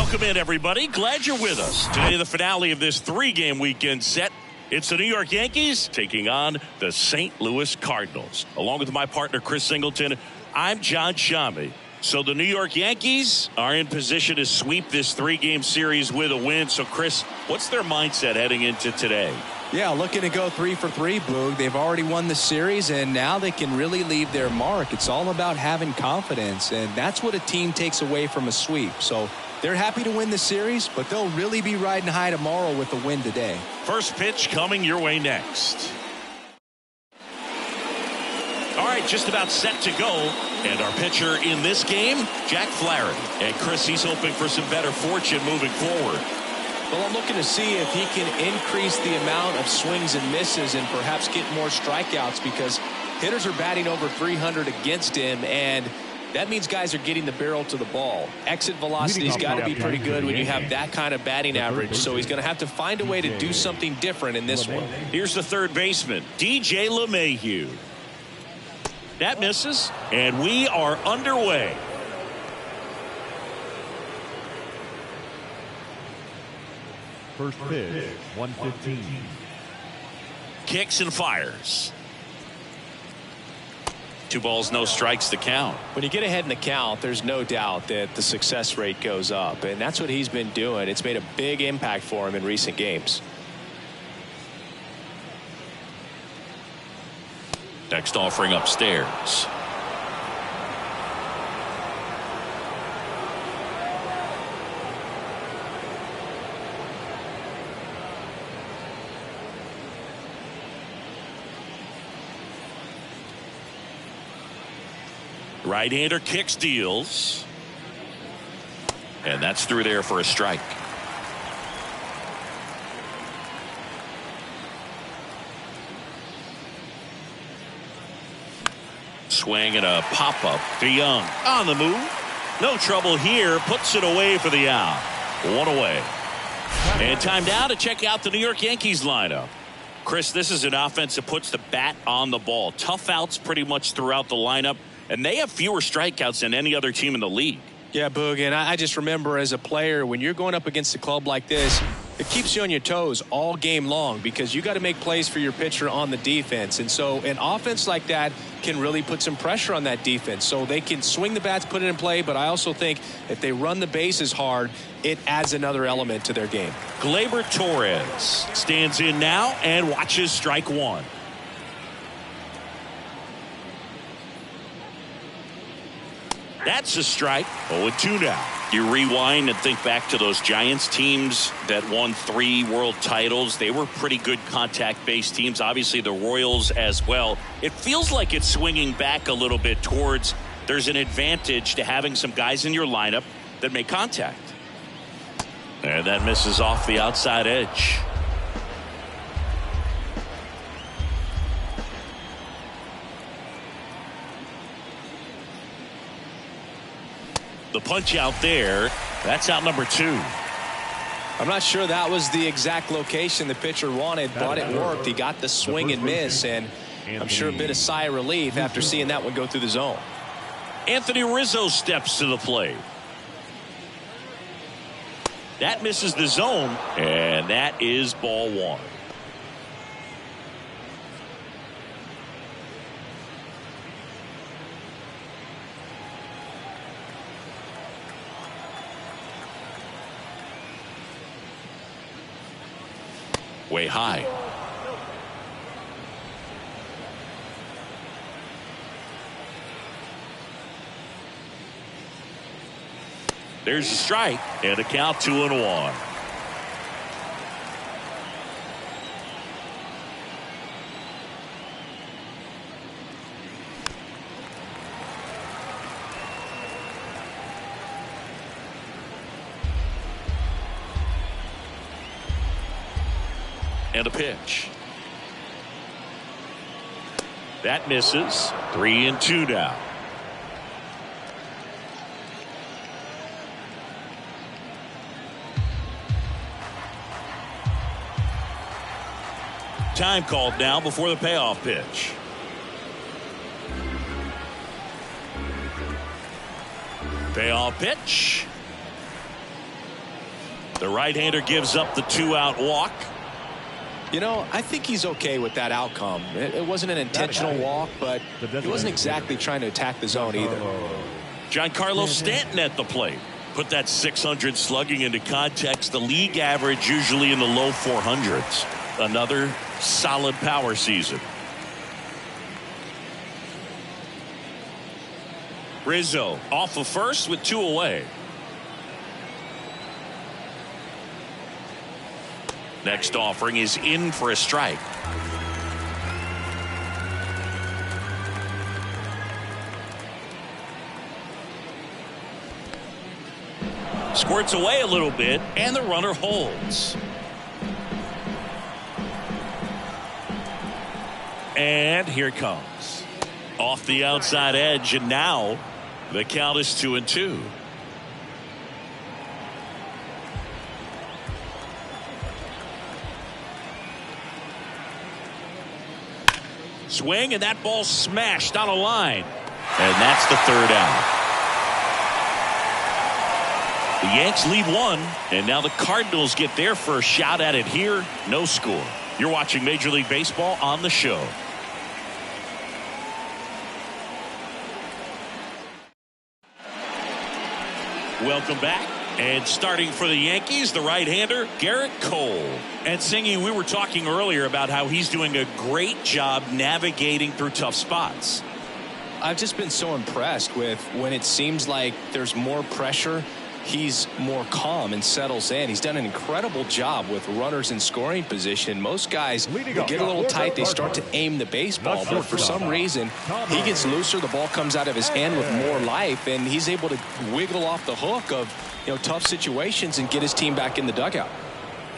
Welcome in, everybody. Glad you're with us. Today, the finale of this three-game weekend set. It's the New York Yankees taking on the St. Louis Cardinals. Along with my partner, Chris Singleton, I'm John Shammy. So the New York Yankees are in position to sweep this three-game series with a win. So, Chris, what's their mindset heading into today? Yeah, looking to go 3 for 3, Boog. They've already won the series, and now they can really leave their mark. It's all about having confidence, and that's what a team takes away from a sweep. So they're happy to win the series, but they'll really be riding high tomorrow with the win today. First pitch coming your way next. All right, just about set to go. And our pitcher in this game, Jack Flaherty. And Chris, he's hoping for some better fortune moving forward. Well, I'm looking to see if he can increase the amount of swings and misses and perhaps get more strikeouts, because hitters are batting over 300 against him, and that means guys are getting the barrel to the ball. Exit velocity's got to be pretty good when you have that kind of batting average, so he's going to have to find a way to do something different in this one. Here's the third baseman, DJ LeMahieu. That misses, and we are underway. First pitch, 115. Kicks and fires. 2 balls, no strikes to count. When you get ahead in the count, there's no doubt that the success rate goes up, and that's what he's been doing. It's made a big impact for him in recent games. Next offering upstairs. Right-hander kicks, deals. And that's through there for a strike. Swing and a pop-up to Young. On the move. No trouble here. Puts it away for the out. 1 away. And time now to check out the New York Yankees lineup. Chris, this is an offense that puts the bat on the ball. Tough outs pretty much throughout the lineup. And they have fewer strikeouts than any other team in the league. Yeah, Boog, and I just remember as a player, when you're going up against a club like this, it keeps you on your toes all game long, because you got to make plays for your pitcher on the defense. And so an offense like that can really put some pressure on that defense. So they can swing the bats, put it in play, but I also think if they run the bases hard, it adds another element to their game. Gleyber Torres stands in now and watches strike 1. That's a strike. 0-2 now. You rewind and think back to those Giants teams that won 3 world titles. They were pretty good contact-based teams. Obviously, the Royals as well. It feels like it's swinging back a little bit towards there's an advantage to having some guys in your lineup that make contact. And that misses off the outside edge. The punch out there, that's out number 2. I'm not sure that was the exact location the pitcher wanted, but it worked. He got the swing and miss, and I'm sure a bit of sigh of relief after seeing that one go through the zone. Anthony Rizzo steps to the plate. That misses the zone, and that is ball 1. Way high. There's a strike and a count 2-1. And a pitch. That misses. 3-2 now. Time called now before the payoff pitch. Payoff pitch. The right-hander gives up the 2-out walk. You know, I think he's okay with that outcome. It wasn't an intentional walk, but he wasn't exactly trying to attack the zone either. Giancarlo Stanton at the plate. Put that 600 slugging into context. The league average usually in the low 400s. Another solid power season. Rizzo off of first with 2 away. Next offering is in for a strike. Squirts away a little bit, and the runner holds. And here it comes. Off the outside edge, and now the count is 2-2. Swing, and that ball smashed on a line. And that's the 3rd out. The Yanks lead 1, and now the Cardinals get their first shot at it here. No score. You're watching Major League Baseball on the show. Welcome back. And starting for the Yankees, the right-hander, Garrett Cole. And Singy, we were talking earlier about how he's doing a great job navigating through tough spots. I've just been so impressed with when it seems like there's more pressure, he's more calm and settles in. He's done an incredible job with runners in scoring position. Most guys get a little tight, they start to aim the baseball, but for some reason he gets looser, the ball comes out of his hand with more life, and he's able to wiggle off the hook of tough situations and get his team back in the dugout.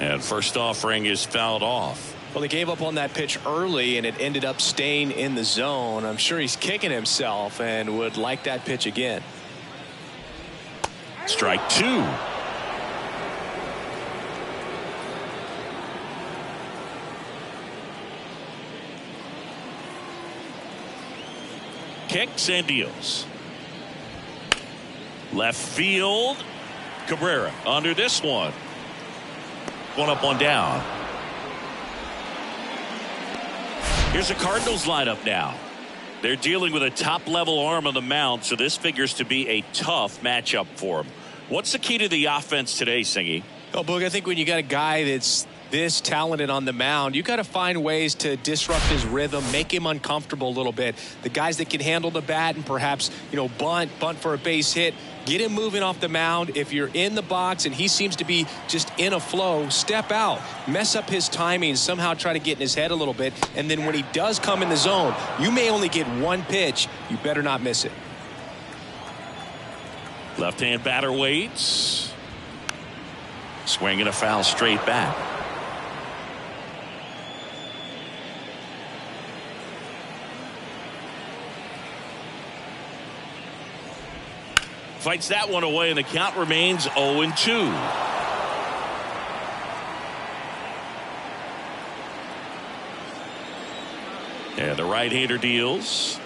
And first offering is fouled off. Well, they gave up on that pitch early, and it ended up staying in the zone. I'm sure he's kicking himself and would like that pitch again. Strike 2. Kicks and deals. Left field. Cabrera under this one. One up, one down. Here's the Cardinals lineup now. They're dealing with a top-level arm on the mound, so this figures to be a tough matchup for them. What's the key to the offense today, Singy? Oh, Boog, I think when you got a guy that's this talented on the mound, you got to find ways to disrupt his rhythm, make him uncomfortable a little bit. The guys that can handle the bat and perhaps, bunt for a base hit, get him moving off the mound. If you're in the box and he seems to be just in a flow, step out, mess up his timing, somehow try to get in his head a little bit. And then when he does come in the zone, you may only get one pitch. You better not miss it. Left-hand batter waits. Swinging a foul straight back. Fights that one away, and the count remains 0-2. And the right-hander deals.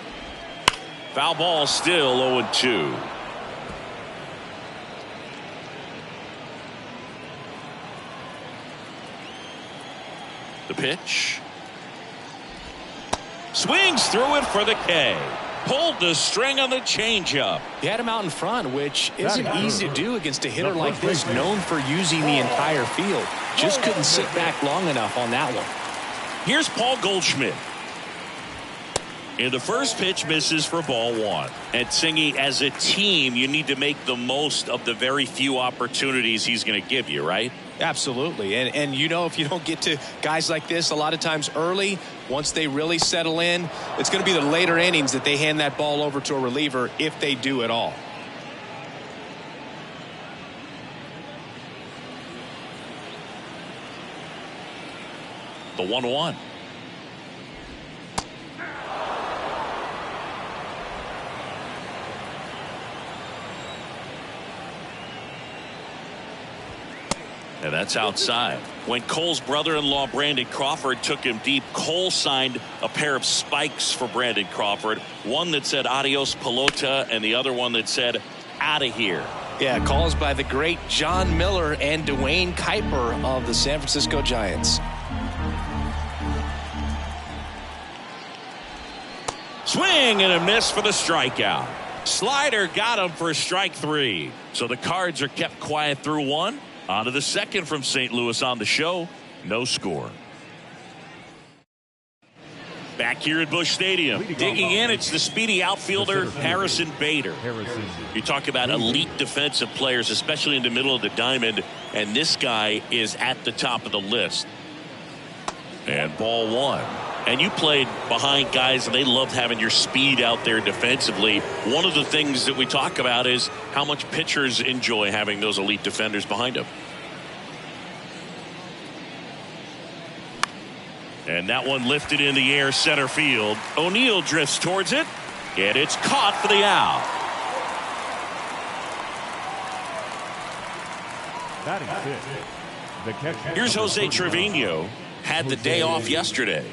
Foul ball, still 0-2. The pitch. Swings through it for the K. Pulled the string on the changeup. He had him out in front, which isn't easy to do against a hitter like this, known for using the entire field. Just couldn't sit back long enough on that one. Here's Paul Goldschmidt. And the first pitch misses for ball 1. And Singy, as a team, you need to make the most of the very few opportunities he's going to give you, right? Absolutely. And if you don't get to guys like this a lot of times early, once they really settle in, it's going to be the later innings that they hand that ball over to a reliever, if they do at all. The 1-1. And that's outside. When Cole's brother-in-law, Brandon Crawford, took him deep, Cole signed a pair of spikes for Brandon Crawford. One that said adios pelota and the other one that said out of here. Yeah, calls by the great John Miller and Dwayne Kuiper of the San Francisco Giants. Swing and a miss for the strikeout. Slider got him for strike 3. So the Cards are kept quiet through 1. On to the second from St. Louis on the show. No score. Back here at Busch Stadium. Digging in, it's the speedy outfielder Harrison Bader. You talk about elite defensive players, especially in the middle of the diamond, and this guy is at the top of the list. And ball 1. And you played behind guys, and they loved having your speed out there defensively. One of the things that we talk about is how much pitchers enjoy having those elite defenders behind them. And that one lifted in the air center field. O'Neill drifts towards it, and it's caught for the out. Here's Jose Trevino. Had the day off yesterday.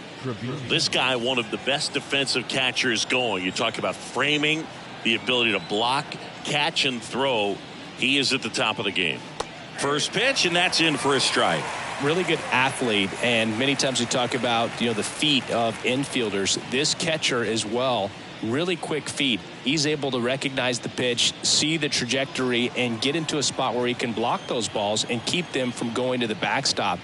This guy, one of the best defensive catchers going. You talk about framing, the ability to block, catch, and throw. He is at the top of the game. First pitch, and that's in for a strike. Really good athlete, and many times we talk about the feet of infielders. This catcher as well, really quick feet. He's able to recognize the pitch, see the trajectory, and get into a spot where he can block those balls and keep them from going to the backstop.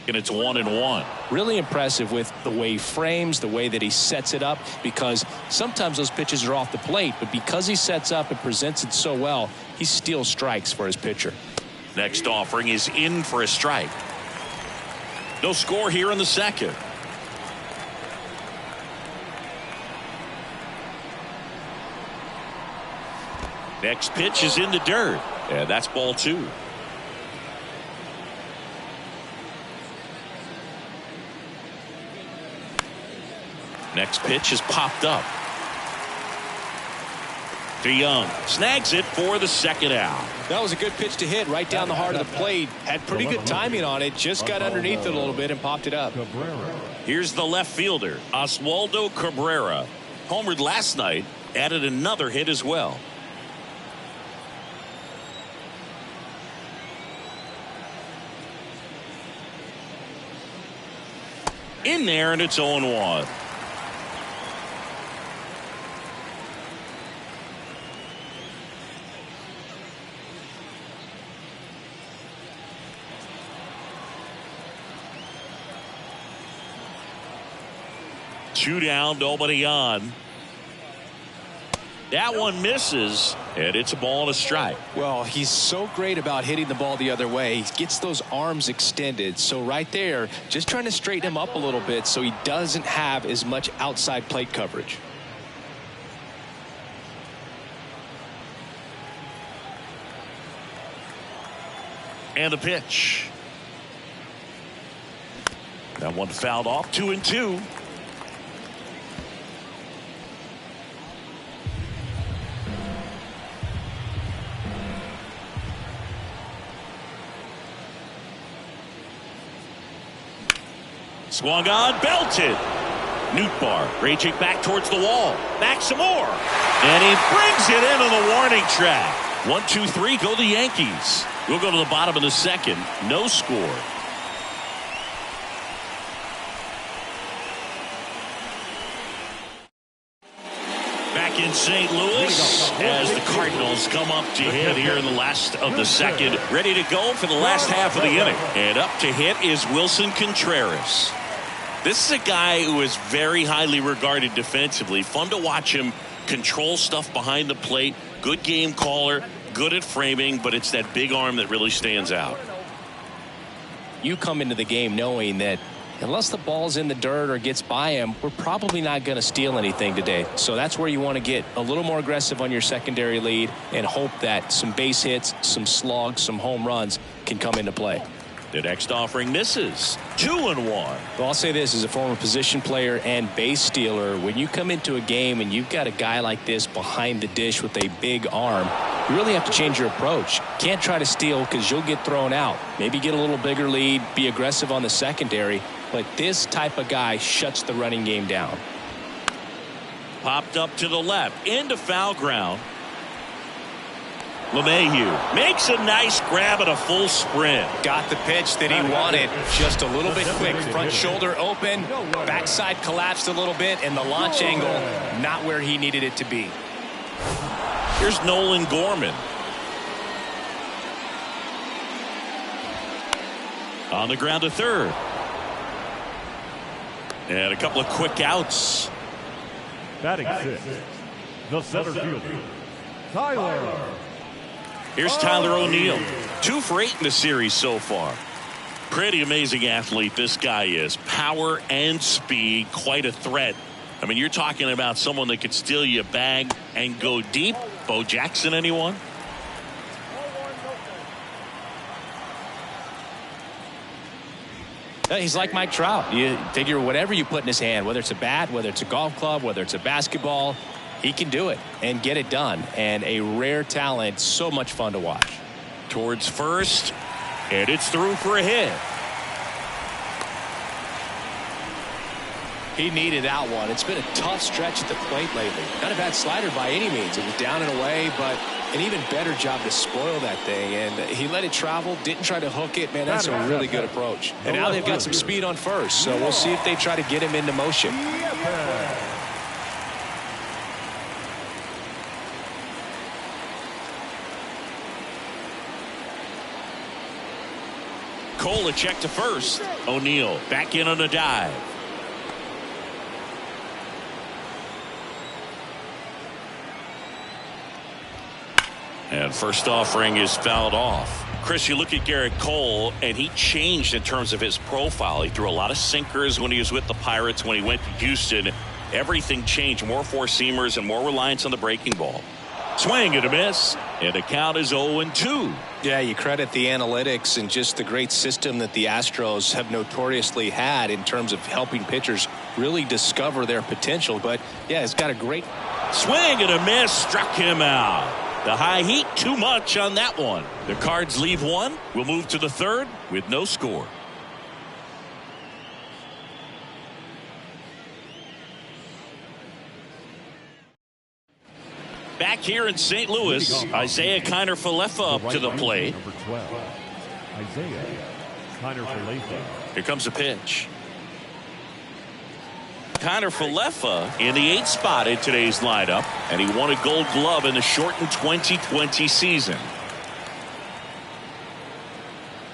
And it's 1-1. Really impressive with the way he frames, the way that he sets it up, because sometimes those pitches are off the plate, but because he sets up and presents it so well, he steals strikes for his pitcher. Next offering is in for a strike. No score here in the second. Next pitch is in the dirt. And that's ball 2. Next pitch is popped up. DeYoung snags it for the second out. That was a good pitch to hit right down the heart of the plate. Had pretty good timing on it. Just got underneath it a little bit and popped it up. Here's the left fielder, Oswaldo Cabrera. Homered last night, added another hit as well. In there, and it's 0-1. Two down, nobody on. That one misses, and it's a ball and a strike. Well, he's so great about hitting the ball the other way. He gets those arms extended. So right there, just trying to straighten him up a little bit so he doesn't have as much outside plate coverage. And the pitch. That one fouled off, 2-2. Swung on, belted. Nootbaar raging back towards the wall. Back some more. And he brings it in on the warning track. 1-2-3, go the Yankees. We'll go to the bottom of the second. No score. Back in St. Louis as the Cardinals come up to hit here in the last of the second. Ready to go for the last half of the inning. And up to hit is Wilson Contreras. This is a guy who is very highly regarded defensively. Fun to watch him control stuff behind the plate. Good game caller, good at framing, but it's that big arm that really stands out. You come into the game knowing that unless the ball's in the dirt or gets by him, we're probably not going to steal anything today. So that's where you want to get a little more aggressive on your secondary lead and hope that some base hits, some slugs, some home runs can come into play. The next offering misses. 2-1. Well, I'll say this as a former position player and base stealer. When you come into a game and you've got a guy like this behind the dish with a big arm, you really have to change your approach. Can't try to steal because you'll get thrown out. Maybe get a little bigger lead, be aggressive on the secondary. But this type of guy shuts the running game down. Popped up to the left, into foul ground. LeMahieu makes a nice grab at a full sprint. Got the pitch that he wanted, just a little bit quick. Front shoulder open, backside collapsed a little bit, and the launch angle not where he needed it to be. Here's Nolan Gorman. On the ground to third. And a couple of quick outs. Batting sixth, the center fielder, Tyler. Here's Tyler O'Neill. 2 for 8 in the series so far. Pretty amazing athlete this guy is. Power and speed, quite a threat. I mean, you're talking about someone that could steal you a bag and go deep. Bo Jackson, anyone? He's like Mike Trout. You figure whatever you put in his hand, whether it's a bat, whether it's a golf club, whether it's a basketball, he can do it and get it done. And a rare talent, so much fun to watch. Towards first, and it's through for a hit. He needed that one. It's been a tough stretch at the plate lately. Not a bad slider by any means. It was down and away, but an even better job to spoil that thing. And he let it travel, didn't try to hook it. Man, that's a really good approach. And now they've got some speed on first, so we'll see if they try to get him into motion. Cole a check to first. O'Neill back in on a dive. And first offering is fouled off. Chris, you look at Garrett Cole, and he changed in terms of his profile. He threw a lot of sinkers when he was with the Pirates. When he went to Houston, everything changed. More four-seamers and more reliance on the breaking ball. Swing and a miss, and the count is 0-2. Yeah, you credit the analytics and just the great system that the Astros have notoriously had in terms of helping pitchers really discover their potential. But, yeah, it's got a great swing and a miss, struck him out. The high heat, too much on that one. The Cards leave one. We'll move to the third with no score. Back here in St. Louis, Isaiah Kiner-Falefa up to the plate. Number 12, Isaiah Kiner-Falefa. Here comes a pitch. Kiner-Falefa in the 8th spot in today's lineup, and he won a Gold Glove in the shortened 2020 season.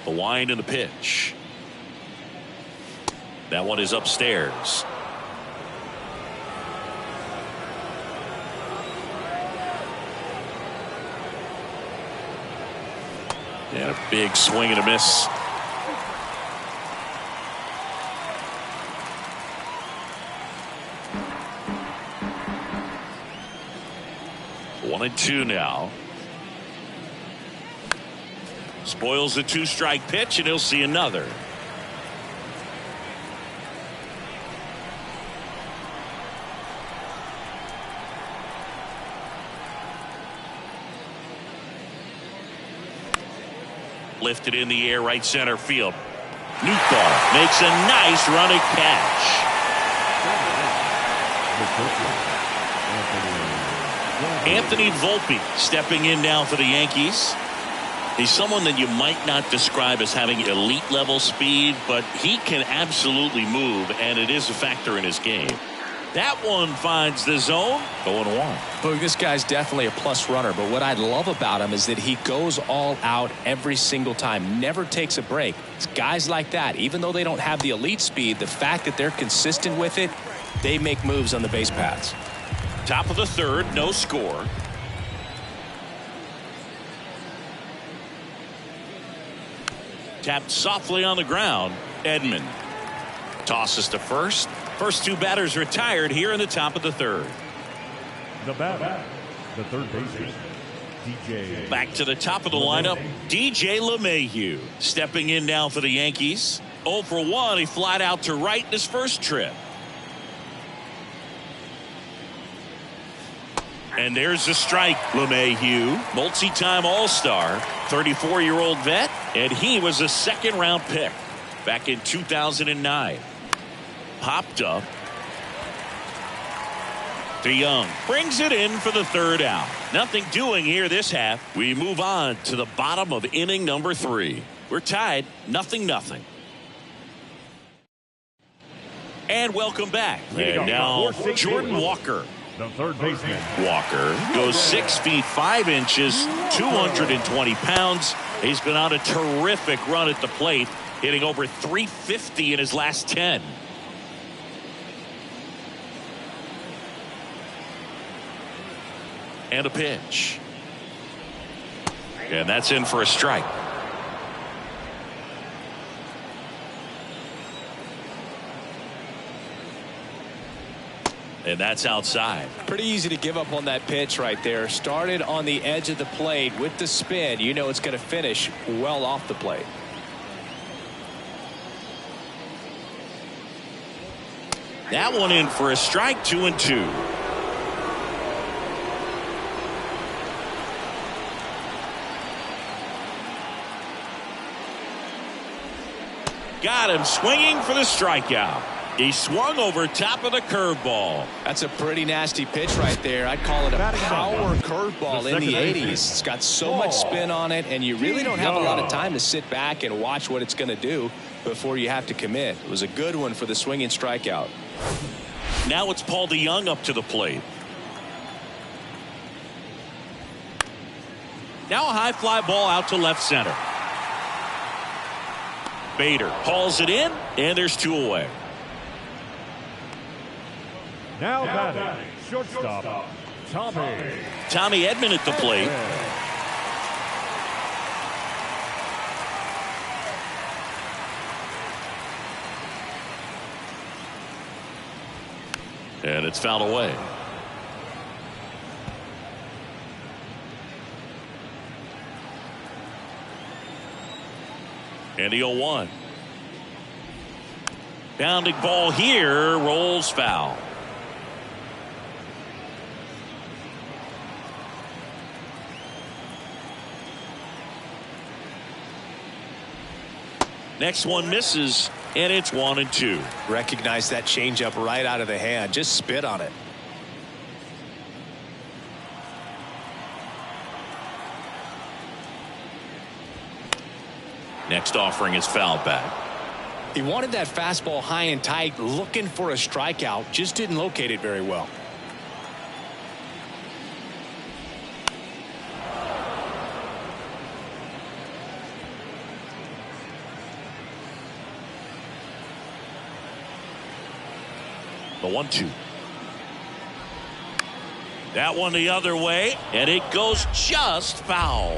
The wind and the pitch. That one is upstairs. And a big swing and a miss. One and two now. Spoils the 2-strike pitch, and he'll see another. Lifted in the air, right center field. Newthall makes a nice running catch. Anthony Volpe stepping in now for the Yankees. He's someone that you might not describe as having elite level speed, but he can absolutely move, and it is a factor in his game. That one finds the zone. 0-1. Look, this guy's definitely a plus runner, but what I love about him is that he goes all out every single time, never takes a break. It's guys like that, even though they don't have the elite speed, the fact that they're consistent with it, they make moves on the base paths. Top of the third, no score. Tapped softly on the ground. Edman tosses to first. First two batters retired here in the top of the third. The batter, the third baseman, DJ. Back to the top of the lineup, DJ LeMahieu stepping in now for the Yankees. 0 for 1. He flied out to right in his first trip. And there's the strike. LeMahieu, multi-time All-Star, 34-year-old vet, and he was a second-round pick back in 2009. Popped up. DeYoung brings it in for the third out. Nothing doing here this half. We move on to the bottom of inning number 3. We're tied 0-0. And welcome back. And now Jordan Walker. The third baseman. Walker goes 6 feet 5 inches, 220 pounds. He's been on a terrific run at the plate, hitting over 350 in his last 10. And a pitch. And that's in for a strike. And that's outside. Pretty easy to give up on that pitch right there. Started on the edge of the plate with the spin. You know it's going to finish well off the plate. That one in for a strike, 2-2. Got him swinging for the strikeout. He swung over top of the curveball. That's a pretty nasty pitch right there. I'd call it a power curveball in the 80s. It's got so much spin on it, and you really don't have a lot of time to sit back and watch what it's going to do before you have to commit. It was a good one for the swinging strikeout. Now it's Paul DeYoung up to the plate. Now a high fly ball out to left center. Bader hauls it in, and there's 2 away. Now batting, shortstop, Tommy Edman at the plate. And it's fouled away. And the 0-1. Bounding ball here, rolls foul. Next one misses, and it's 1-2. Recognize that changeup right out of the hand. Just spit on it. Next offering is fouled back. He wanted that fastball high and tight, looking for a strikeout. Just didn't locate it very well. The 1-2. That one the other way, and it goes just foul.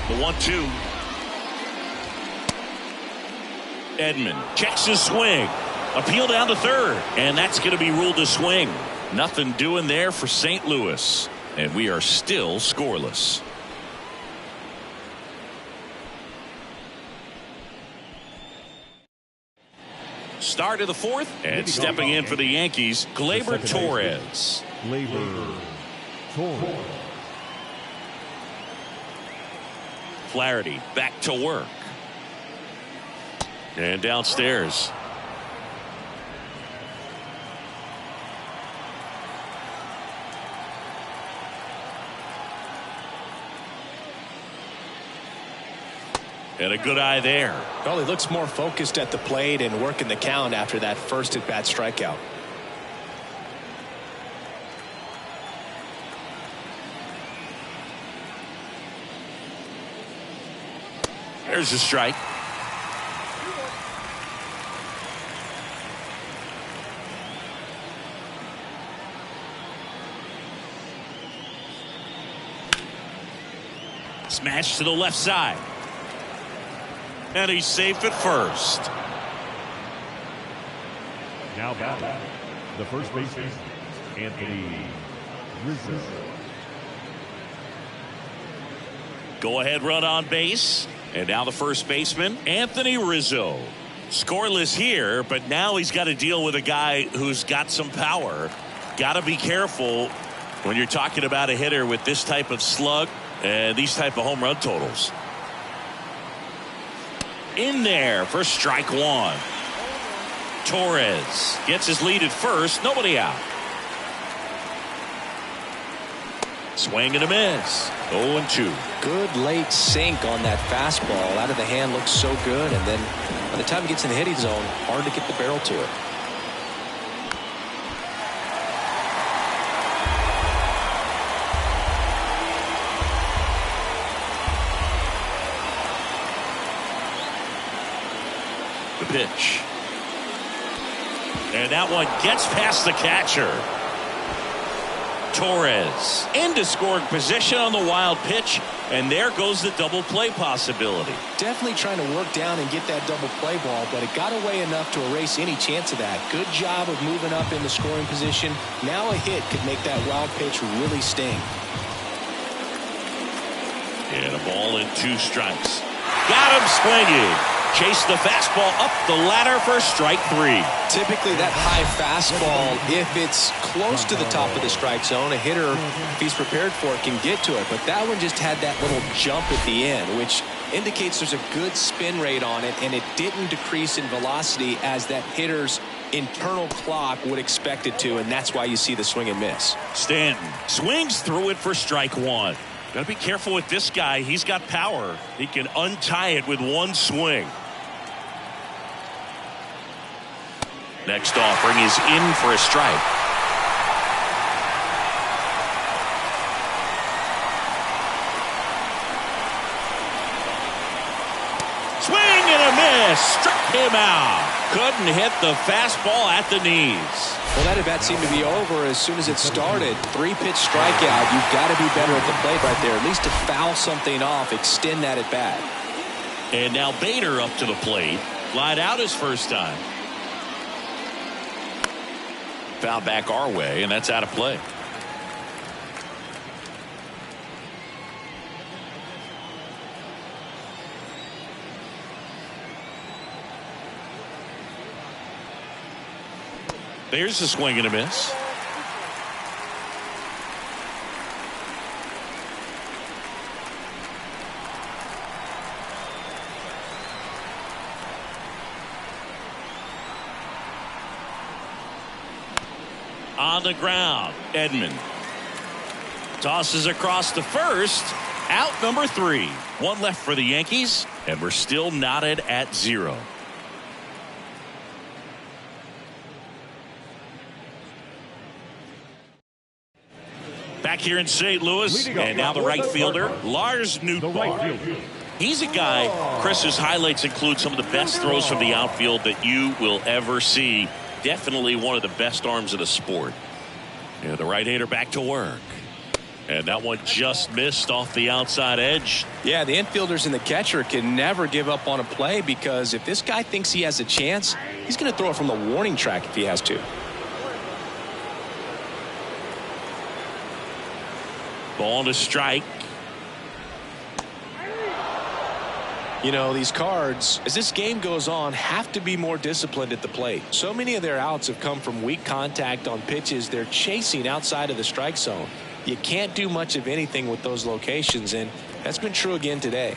The 1-2. Edman checks his swing. Appeal down to third, and that's going to be ruled a swing. Nothing doing there for St. Louis, and we are still scoreless. Start of the 4th, and stepping in for the Yankees, Gleyber Torres. Flaherty back to work. And downstairs. And a good eye there. Well, he looks more focused at the plate and working the count after that first at-bat strikeout. There's a strike. Smash to the left side. And he's safe at first. Now batting, the first baseman, Anthony Rizzo. Go ahead run on base. And now the first baseman, Anthony Rizzo. Scoreless here, but now he's got to deal with a guy who's got some power. Got to be careful when you're talking about a hitter with this type of slug and these type of home run totals. In there for strike 1. Torres gets his lead at first. Nobody out. Swing and a miss. 0-2. Good late sink on that fastball. Out of the hand, looks so good. And then by the time it gets in the hitting zone, hard to get the barrel to it. The pitch. And that one gets past the catcher. Torres into scoring position on the wild pitch, and there goes the double play possibility. Definitely trying to work down and get that double play ball, but it got away enough to erase any chance of that. Good job of moving up in the scoring position. Now a hit could make that wild pitch really sting. And a ball and 2 strikes. Got him swinging. Chase the fastball up the ladder for strike 3. Typically that high fastball, if it's close to the top of the strike zone, a hitter, if he's prepared for it, can get to it. But that one just had that little jump at the end, which indicates there's a good spin rate on it, and it didn't decrease in velocity as that hitter's internal clock would expect it to, and that's why you see the swing and miss. Stanton swings through it for strike 1. Got to be careful with this guy. He's got power. He can untie it with one swing. Next offering is in for a strike. Swing and a miss. Struck him out. Couldn't hit the fastball at the knees. Well, that at-bat seemed to be over as soon as it started. 3-pitch strikeout. You've got to be better at the plate right there, at least to foul something off, extend that at-bat. And now Bader up to the plate. Flied out his first time. Foul back our way, and that's out of play. There's a swing and a miss. On the ground, Edman tosses across the first. Out number 3. 1 left for the Yankees, and we're still knotted at 0. Back here in St. Louis, and now the right fielder, Lars Nootbaar. He's a guy, Chris's highlights include some of the best throws from the outfield that you will ever see. Definitely one of the best arms of the sport. And the right-hander back to work. And that one just missed off the outside edge. Yeah, the infielders and the catcher can never give up on a play, because if this guy thinks he has a chance, he's going to throw it from the warning track if he has to. Ball to strike. You know, these Cards, as this game goes on, have to be more disciplined at the plate. So many of their outs have come from weak contact on pitches they're chasing outside of the strike zone. You can't do much of anything with those locations, and that's been true again today.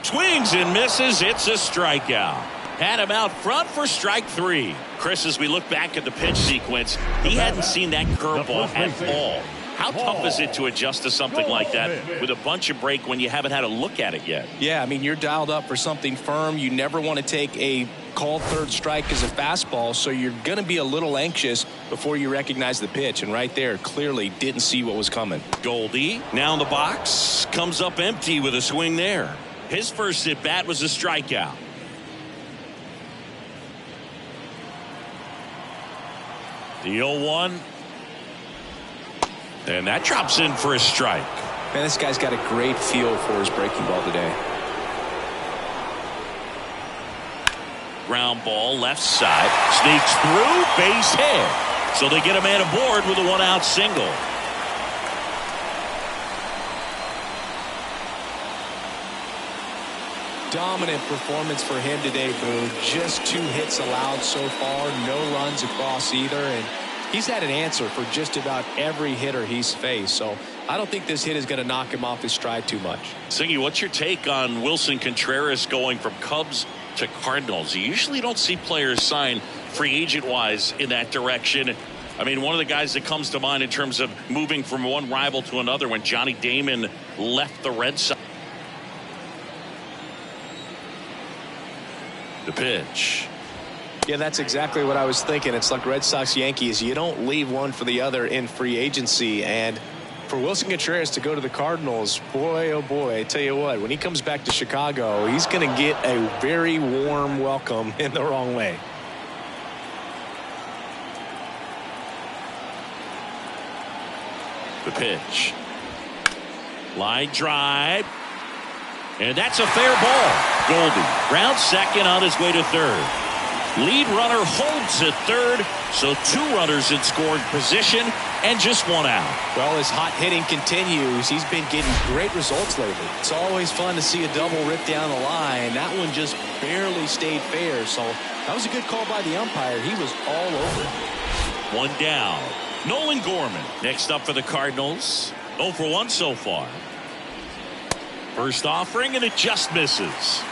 Swings and misses. It's a strikeout. Had him out front for strike 3. Chris, as we look back at the pitch sequence, he hadn't seen that curveball at all. How tough is it to adjust to something like that with a bunch of break when you haven't had a look at it yet? Yeah, I mean, you're dialed up for something firm. You never want to take a called third strike as a fastball, so you're going to be a little anxious before you recognize the pitch. And right there, clearly didn't see what was coming. Goldie now in the box, comes up empty with a swing there. His first at bat was a strikeout. The 0-1. And that drops in for a strike. Man, this guy's got a great feel for his breaking ball today. Ground ball left side. Sneaks through, base hit. So they get a man aboard with a 1-out single. Dominant performance for him today, Boo. Just 2 hits allowed so far. No runs across either. And he's had an answer for just about every hitter he's faced. So I don't think this hit is going to knock him off his stride too much. Singy, what's your take on Wilson Contreras going from Cubs to Cardinals? You usually don't see players sign free agent-wise in that direction. I mean, one of the guys that comes to mind in terms of moving from one rival to another when Johnny Damon left the Red Sox. The pitch. Yeah, that's exactly what I was thinking. It's like Red Sox Yankees. You don't leave one for the other in free agency. And for Wilson Contreras to go to the Cardinals, boy, oh boy, I tell you what, when he comes back to Chicago, he's going to get a very warm welcome in the wrong way. The pitch. Line drive. And that's a fair ball. Goldie rounds second on his way to third. Lead runner holds at third, so 2 runners in scoring position and just 1 out. Well, his hot hitting continues. He's been getting great results lately. It's always fun to see a double rip down the line. That one just barely stayed fair, so that was a good call by the umpire. He was all over it. 1 down. Nolan Gorman next up for the Cardinals. 0 for 1 so far. First offering, and it just misses.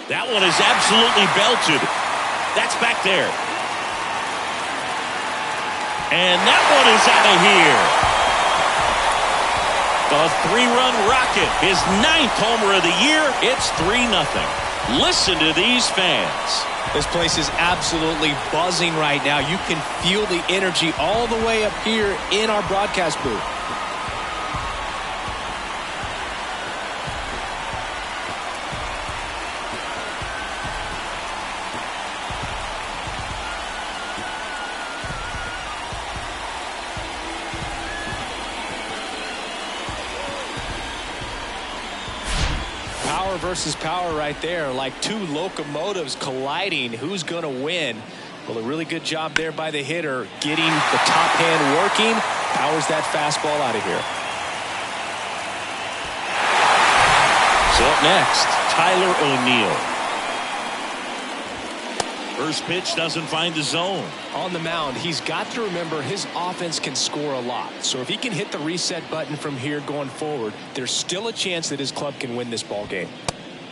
That one is absolutely belted. That's back there. And that one is out of here. The 3-run rocket, his 9th homer of the year. It's 3-0. Listen to these fans. This place is absolutely buzzing right now. You can feel the energy all the way up here in our broadcast booth. Versus power right there, like 2 locomotives colliding. Who's going to win? Well, a really good job there by the hitter, getting the top hand working. Powers that fastball out of here. So up next, Tyler O'Neill. First pitch doesn't find the zone. On the mound, he's got to remember his offense can score a lot. So if he can hit the reset button from here going forward, there's still a chance that his club can win this ball game.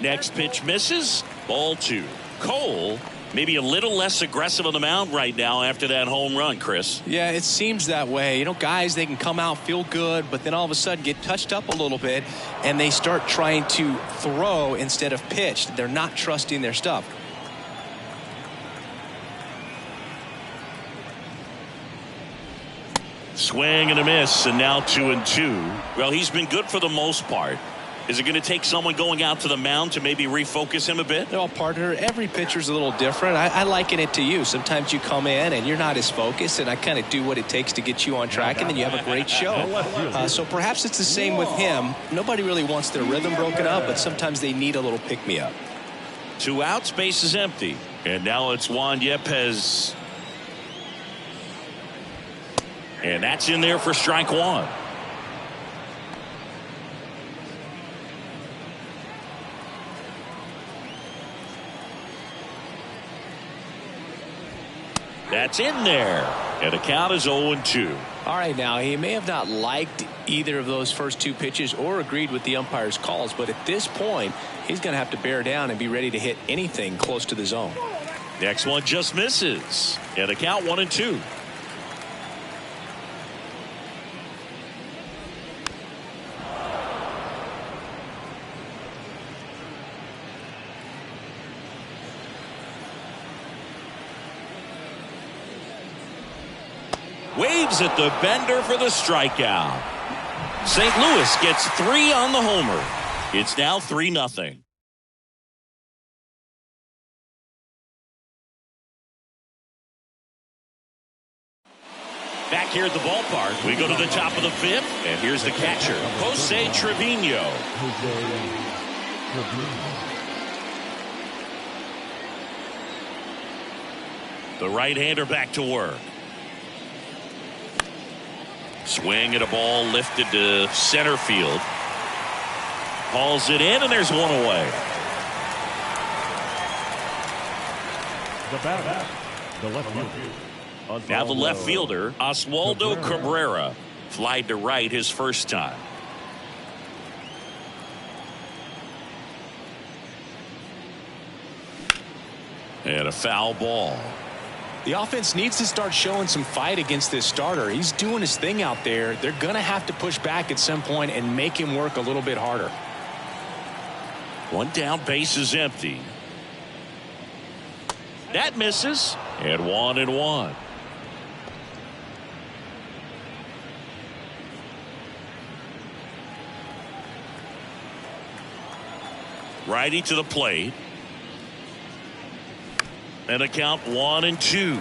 Next pitch misses. Ball 2. Cole maybe a little less aggressive on the mound right now after that home run, Chris. Yeah, it seems that way. You know, guys, they can come out, feel good, but then all of a sudden get touched up a little bit, and they start trying to throw instead of pitch. They're not trusting their stuff. Swing and a miss, and now 2-2. Well, he's been good for the most part. Is it going to take someone going out to the mound to maybe refocus him a bit? Well, partner, every pitcher's a little different. I liken it to you. Sometimes you come in and you're not as focused, and I kind of do what it takes to get you on track, and then you have a great show. So perhaps it's the same with him. Nobody really wants their rhythm broken up, but sometimes they need a little pick-me-up. 2 outs, base is empty. And now it's Juan Yepez. And that's in there for strike 1. That's in there. And the count is 0-2. All right, now, he may have not liked either of those first 2 pitches or agreed with the umpire's calls, but at this point, he's going to have to bear down and be ready to hit anything close to the zone. Next one just misses. And the count 1-2. Waves at the bender for the strikeout. St. Louis gets 3 on the homer. It's now 3-0. Back here at the ballpark, we go to the top of the 5th, and here's the catcher, Jose Trevino. The right-hander back to work. Swing at a ball lifted to center field. Hauls it in, and there's one away. The batter, the left fielder. Now the left fielder, Oswaldo Cabrera, flied to right his first time. And a foul ball. The offense needs to start showing some fight against this starter. He's doing his thing out there. They're going to have to push back at some point and make him work a little bit harder. One down, base is empty. That misses. And 1-1. Righty to the plate. And a count 1-2.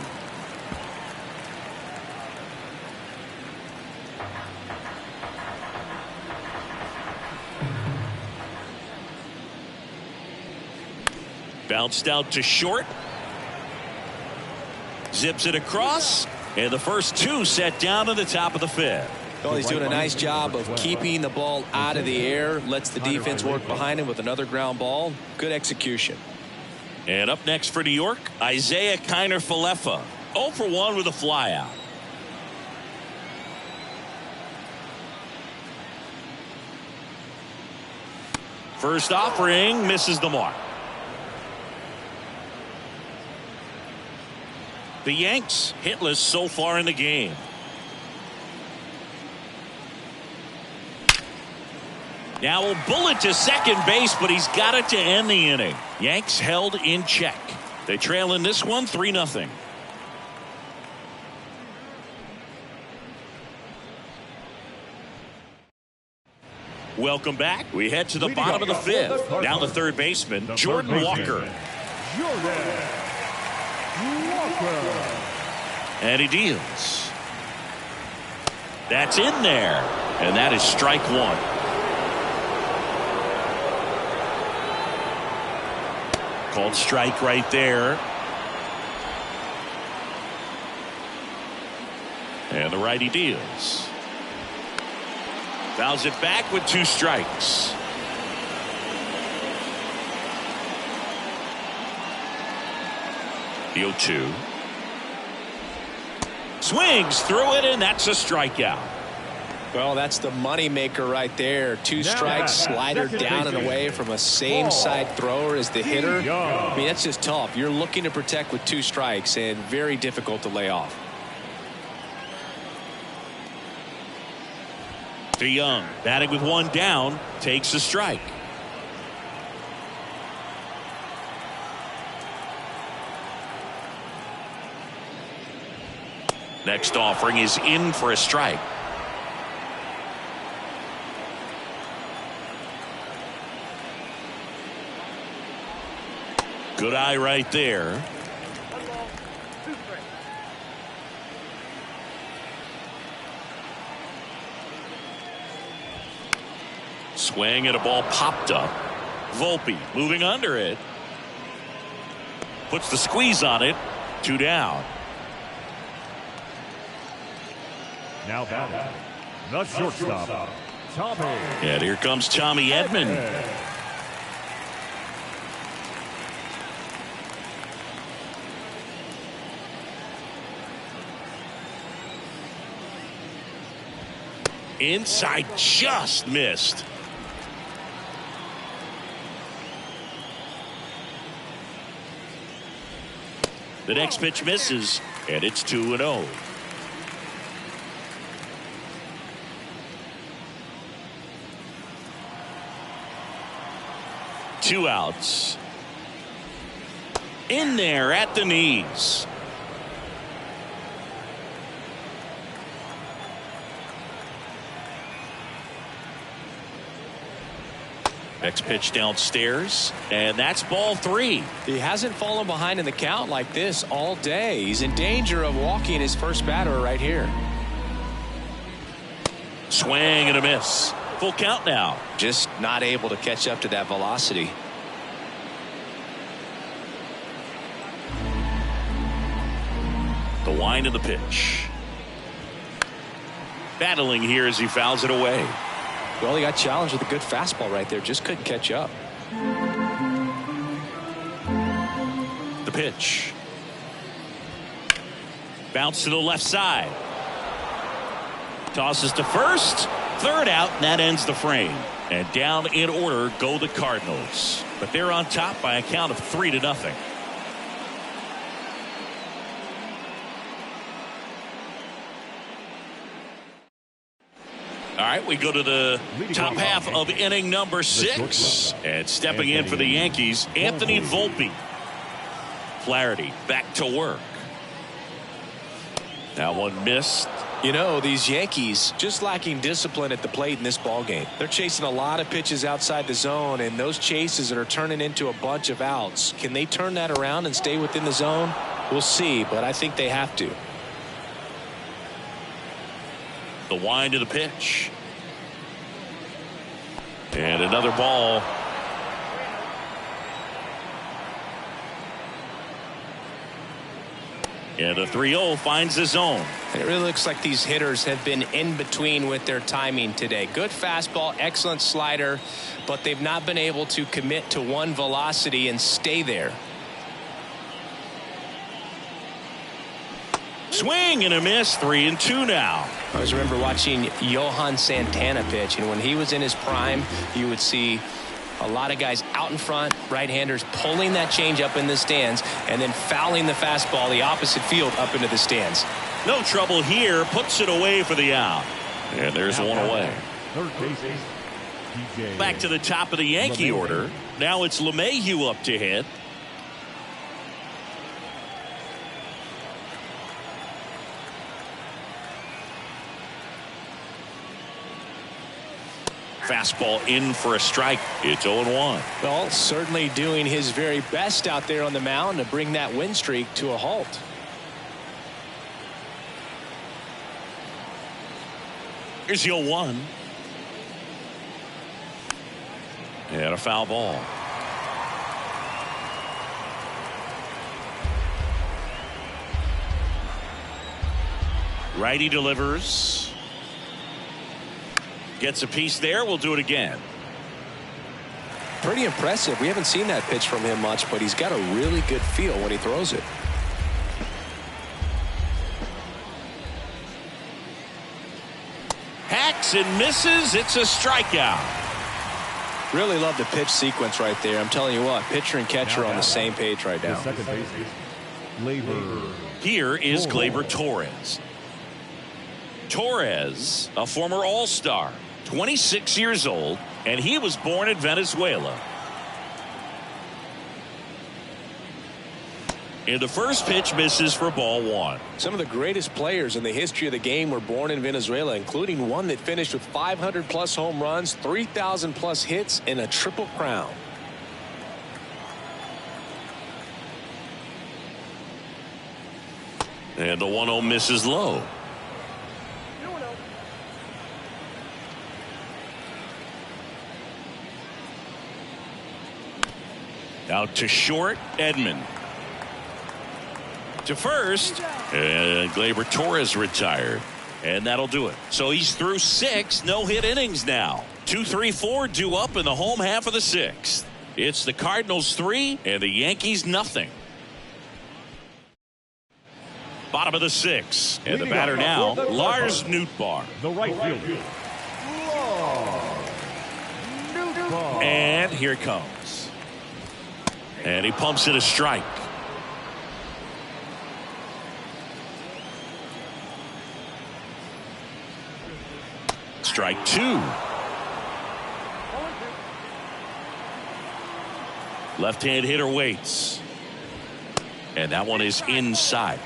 Bounced out to short. Zips it across. And the first two set down to the top of the fifth. Well, he's doing a nice job of keeping the ball out of the air. Lets the defense work behind him with another ground ball. Good execution. And up next for New York, Isaiah Kiner-Falefa. 0 for 1 with a flyout. First offering misses the mark. The Yanks hitless so far in the game. Now a bullet to second base, but he's got it to end the inning. Yanks held in check. They trail in this one 3-0. Welcome back. We head to the bottom of the fifth. Now the third baseman, Jordan Walker. And he deals. That's in there. And that is strike one. Called strike right there. And the righty deals. Fouls it back with 2 strikes. The 0-2. Swings through it, and that's a strikeout. Well, that's the money maker right there. 2 strikes, slider down and away from a same side thrower as the hitter. I mean, that's just tough. You're looking to protect with 2 strikes and very difficult to lay off. DeYoung batting with 1 down, takes a strike. Next offering is in for a strike. Good eye right there. Swing and a ball popped up. Volpe moving under it. Puts the squeeze on it. 2 down. Now batting, the shortstop, Tommy. And here comes Tommy Edman. Inside, just missed. The next pitch misses, and it's 2-0. Two outs. In there at the knees. Next pitch downstairs, and that's ball 3. He hasn't fallen behind in the count like this all day. He's in danger of walking his first batter right here. Swing and a miss. Full count now. Just not able to catch up to that velocity. The wind of the pitch. Battling here as he fouls it away. Well, he got challenged with a good fastball right there. Just couldn't catch up. The pitch. Bounce to the left side. Tosses to first. Third out, and that ends the frame. And down in order go the Cardinals. But they're on top by a count of 3-0. All right, we go to the top half of inning number 6. And stepping in for the Yankees, Anthony Volpe. Flaherty back to work. That one missed. You know, these Yankees just lacking discipline at the plate in this ball game. They're chasing a lot of pitches outside the zone, and those chases are turning into a bunch of outs. Can they turn that around and stay within the zone? We'll see, but I think they have to. The wind of the pitch. And another ball. And a 3-0 finds the zone. And it really looks like these hitters have been in between with their timing today. Good fastball, excellent slider, but they've not been able to commit to one velocity and stay there. Swing and a miss. 3-2 now. I always remember watching Johan Santana pitch, and when he was in his prime, you would see a lot of guys out in front, right-handers pulling that change up in the stands and then fouling the fastball the opposite field up into the stands. No trouble here. Puts it away for the out. And there's one away. Back to the top of the Yankee order. Now it's LeMahieu up to hit. Fastball in for a strike. It's 0-1. Well, certainly doing his very best out there on the mound to bring that win streak to a halt. Here's the 0-1. And a foul ball. Righty delivers. Gets a piece there. We'll do it again. Pretty impressive. We haven't seen that pitch from him much, but he's got a really good feel when he throws it. Hacks and misses. It's a strikeout. Really love the pitch sequence right there. I'm telling you what, pitcher and catcher on the same page right now. Here is Gleyber Torres. Torres, a former All-Star, 26 years old, and he was born in Venezuela. And the first pitch misses for ball 1. Some of the greatest players in the history of the game were born in Venezuela, including one that finished with 500+ home runs, 3,000+ hits, and a triple crown. And the 1-0 misses low. Out to short, Edman. To first, and Gleyber Torres retired. And that'll do it. So he's through 6 no-hit innings now. 2, 3, 4 due up in the home half of the 6th. It's the Cardinals 3 and the Yankees nothing. Bottom of the 6th. And the batter now, Lars Nootbaar. The right fielder. And here it comes. And he pumps it a strike. Strike 2. Left-hand hitter waits. And that one is inside.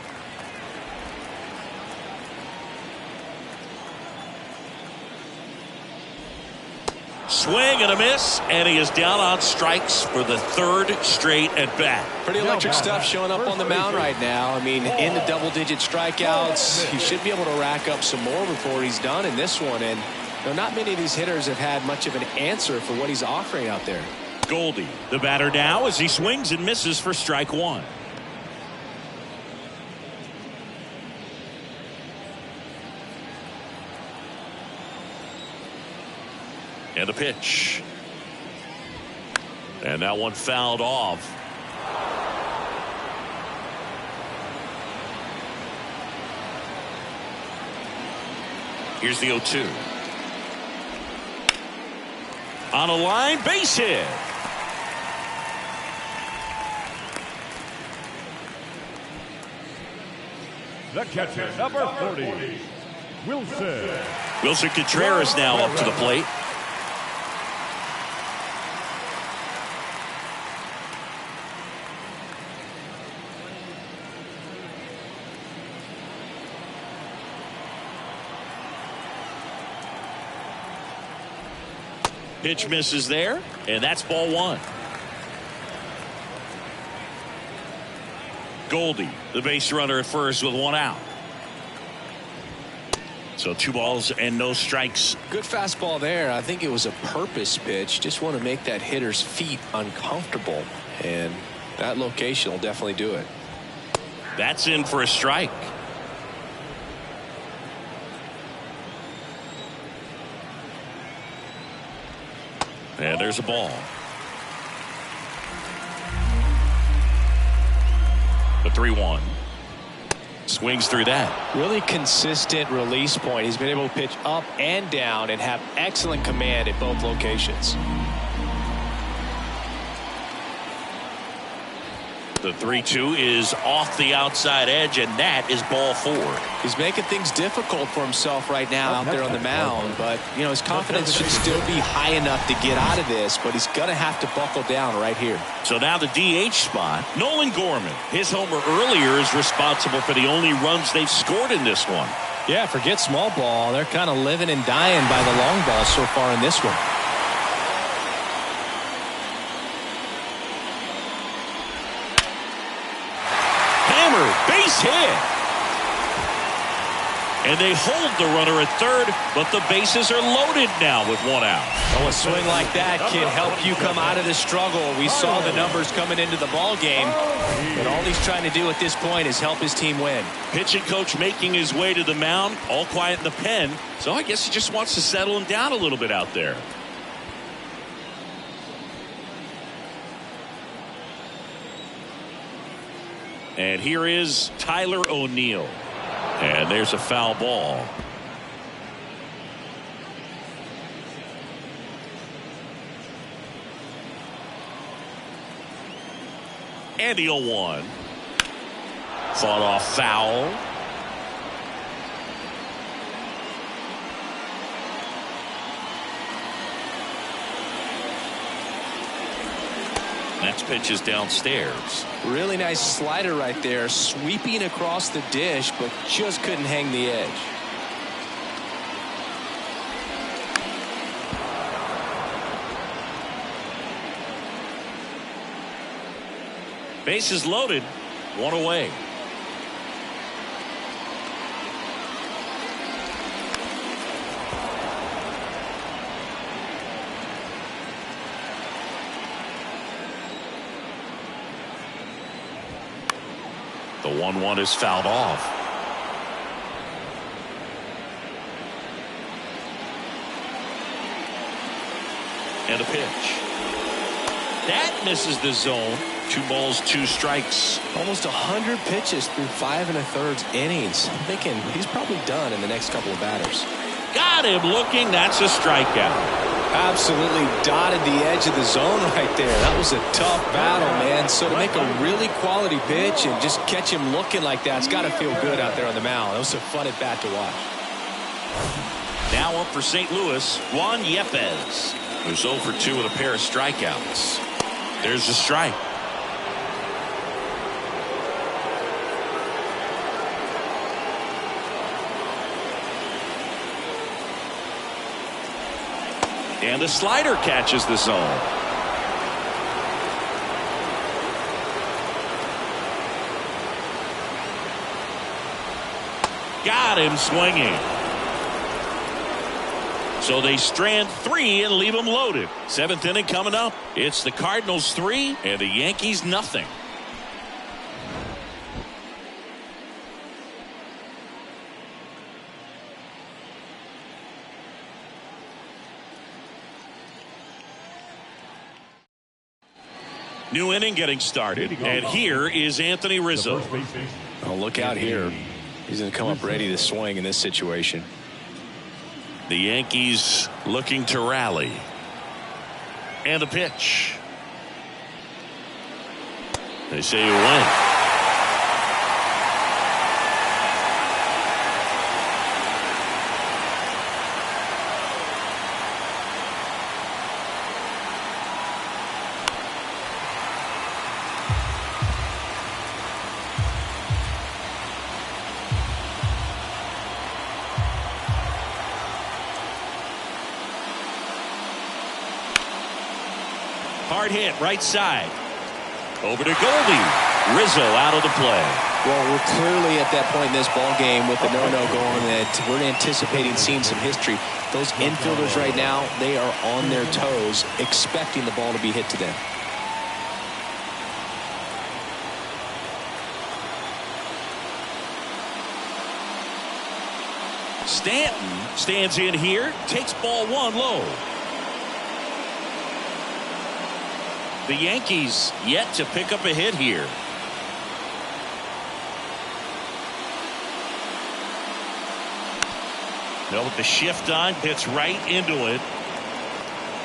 Swing and a miss, and he is down on strikes for the 3rd straight at bat. Pretty electric stuff showing up on the mound right now. I mean, into double-digit strikeouts. He should be able to rack up some more before he's done in this one. And you know, not many of these hitters have had much of an answer for what he's offering out there. Goldie, the batter now, as he swings and misses for strike 1. And the pitch. And that one fouled off. Here's the 0-2. On a line, base hit. The catcher, number 40, Wilson. Wilson Contreras now up to the plate. Pitch misses there, and that's ball one. Goldie, the base runner at first with one out. So 2 balls and no strikes. Good fastball there. I think it was a purpose pitch. Just want to make that hitter's feet uncomfortable, and that location will definitely do it. That's in for a strike. And there's a ball. The 3-1. Swings through that. Really consistent release point. He's been able to pitch up and down and have excellent command at both locations. The 3-2 is off the outside edge, and that is ball 4. He's making things difficult for himself right now out there on the mound, but you know his confidence should still be high enough to get out of this, but he's gonna have to buckle down right here. So now the DH spot, Nolan Gorman. His homer earlier is responsible for the only runs they've scored in this one. Yeah, forget small ball. They're kind of living and dying by the long ball so far in this one. Base hit. And they hold the runner at third, but the bases are loaded now with 1 out. Oh, a swing like that can help you come out of the struggle. We saw the numbers coming into the ball game, but all he's trying to do at this point is help his team win. Pitching coach making his way to the mound, all quiet in the pen, so I guess he just wants to settle him down a little bit out there. And here is Tyler O'Neill. And there's a foul ball. And the 0-1. Fought off foul. Next pitch is downstairs. Really nice slider right there, sweeping across the dish, but just couldn't hang the edge. Bases loaded, 1 away. The 1-1 is fouled off. And a pitch. That misses the zone. 2 balls, 2 strikes. Almost 100 pitches through 5 1/3 innings. I'm thinking he's probably done in the next couple of batters. Got him looking. That's a strikeout. Absolutely dotted the edge of the zone right there. That was a tough battle, man. So to make a really quality pitch and just catch him looking like that, it's got to feel good out there on the mound. That was a fun at bat to watch. Now up for St. Louis, Juan Yepez, who's 0 for 2 with a pair of strikeouts. There's a strike. And the slider catches the zone. Got him swinging. So they strand 3 and leave him loaded. 7th inning coming up. It's the Cardinals 3 and the Yankees nothing. New inning getting started, and here is Anthony Rizzo. Oh, look out here. He's going to come up ready to swing in this situation. The Yankees looking to rally. And the pitch. They say you win. Hard hit right side. Over to Goldie. Rizzo out of the play. Well, we're clearly at that point in this ball game with the no-no going that we're anticipating seeing some history. Those infielders right now, they are on their toes expecting the ball to be hit to them. Stanton stands in here, takes ball one low. The Yankees yet to pick up a hit here. No, with the shift on, hits right into it.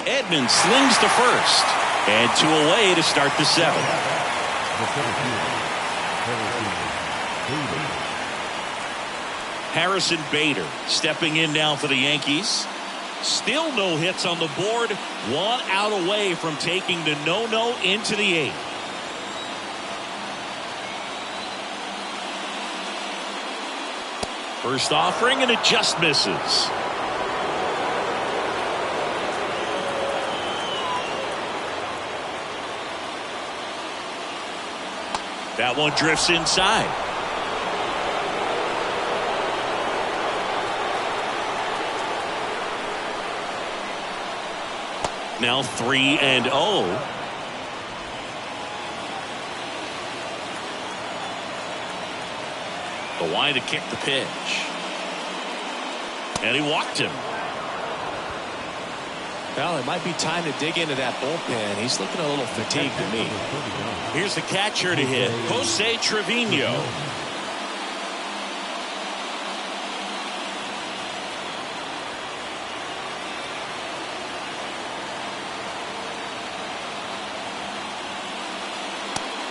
Edman slings to first. And 2 away to start the 7th. Harrison Bader stepping in now for the Yankees. Still no hits on the board. 1 out away from taking the no-no into the 8th. First offering, and it just misses. That one drifts inside. Now 3-0. The wide to kick the pitch. And he walked him. Well, it might be time to dig into that bullpen. He's looking a little fatigued to me. Here's the catcher to hit, Jose Trevino.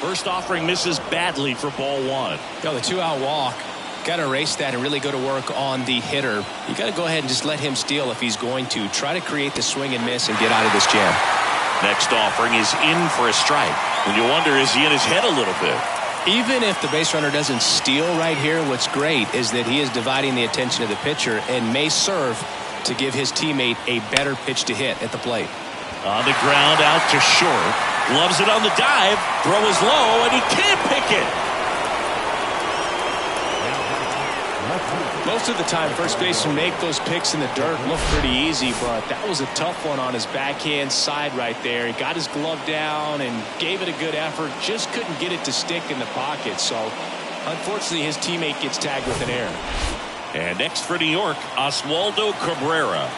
First offering misses badly for ball 1. The 2-out walk. Got to erase that and really go to work on the hitter. You got to go ahead and just let him steal if he's going to. Try to create the swing and miss and get out of this jam. Next offering is in for a strike. And you wonder, is he in his head a little bit? Even if the base runner doesn't steal right here, what's great is that he is dividing the attention of the pitcher and may serve to give his teammate a better pitch to hit at the plate. On the ground, out to short. Loves it on the dive. Throw is low, and he can't pick it. Most of the time, first basemen make those picks in the dirt look pretty easy, but that was a tough one on his backhand side right there. He got his glove down and gave it a good effort. Just couldn't get it to stick in the pocket. So, unfortunately, his teammate gets tagged with an error. And next for New York, Oswaldo Cabrera.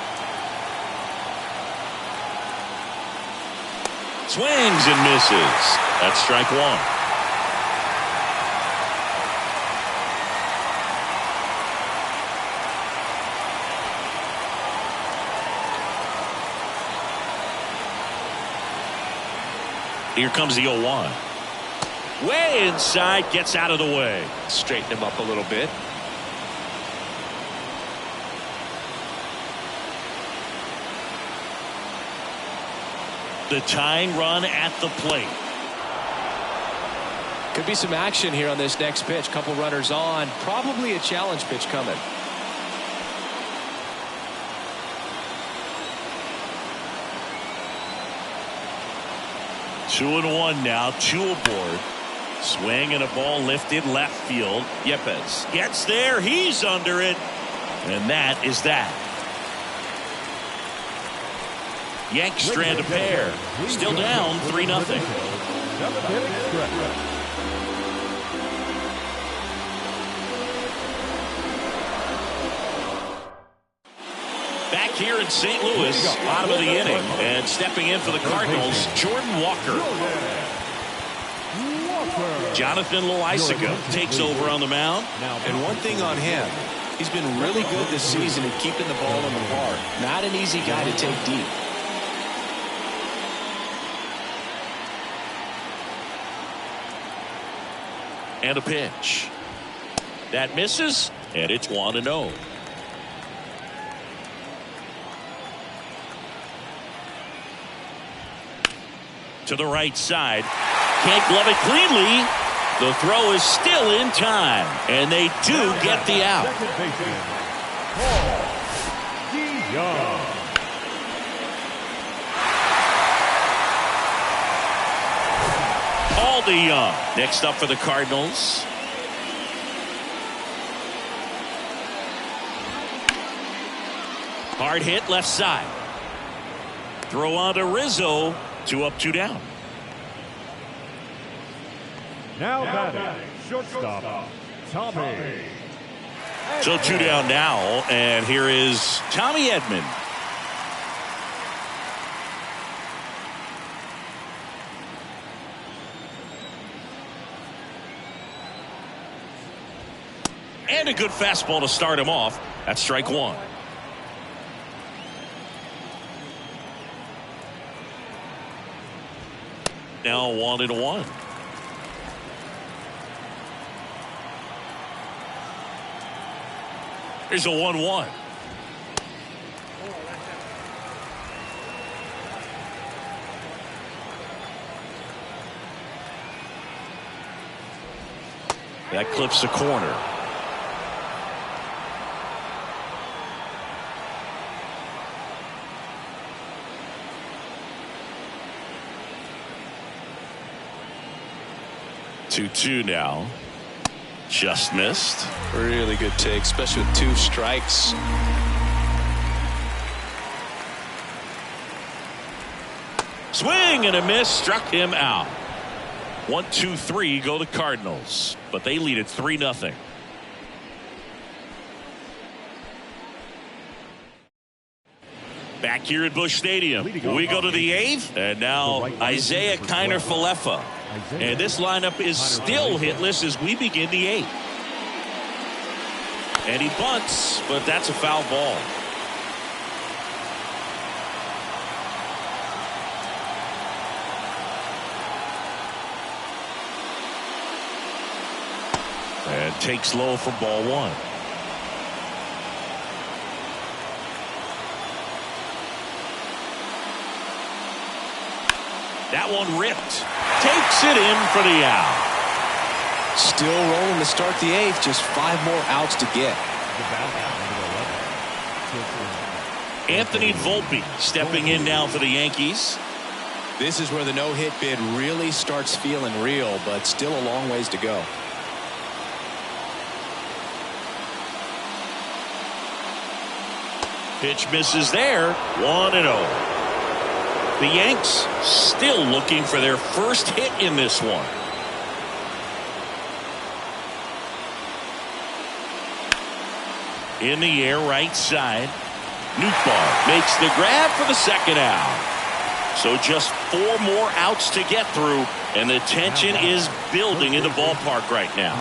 Swings and misses. That's strike 1. Here comes the 0-1. Way inside, gets out of the way. Straighten him up a little bit. The tying run at the plate. Could be some action here on this next pitch. Couple runners on. Probably a challenge pitch coming. Two and one now, 2 aboard. Swing and a ball lifted left field. Yepes gets there. He's under it. And that is that. Yanks strand a pair. Still down 3-0. Back here in St. Louis, bottom of the inning, and stepping in for the Cardinals, Jordan Walker. Jonathan Loaisiga takes over on the mound. And one thing on him, he's been really good this season at keeping the ball in the park. Not an easy guy to take deep. And a pitch. That misses, and it's 1-0. To the right side. Can't glove it cleanly. The throw is still in time, and they do get the out. Paul DeYoung next up for the Cardinals. Hard hit left side. Throw on to Rizzo. 2 up, 2 down. Now batting, shortstop, Tommy. So 2 down now, and here is Tommy Edman. And a good fastball to start him off. That's strike 1. Now 1-1. Here's a 1-1. That clips the corner. Two now. Just missed. Really good take, especially with 2 strikes. Swing and a miss, struck him out. 1, 2, 3 go the Cardinals, but they lead it 3-0. Back here at Busch Stadium, we go to the 8th, and now Isaiah Kiner-Falefa. And this lineup is still hitless as we begin the 8th. And he bunts, but that's a foul ball. And takes low for ball 1. That one ripped. Takes it in for the out. Still rolling to start the 8th. Just 5 more outs to get. Anthony Volpe stepping in now for the Yankees. This is where the no-hit bid really starts feeling real, but still a long ways to go. Pitch misses there. 1-0. The Yanks still looking for their first hit in this one. In the air, right side. Nootbaar makes the grab for the second out. So just 4 more outs to get through, and the tension is building in the ballpark right now.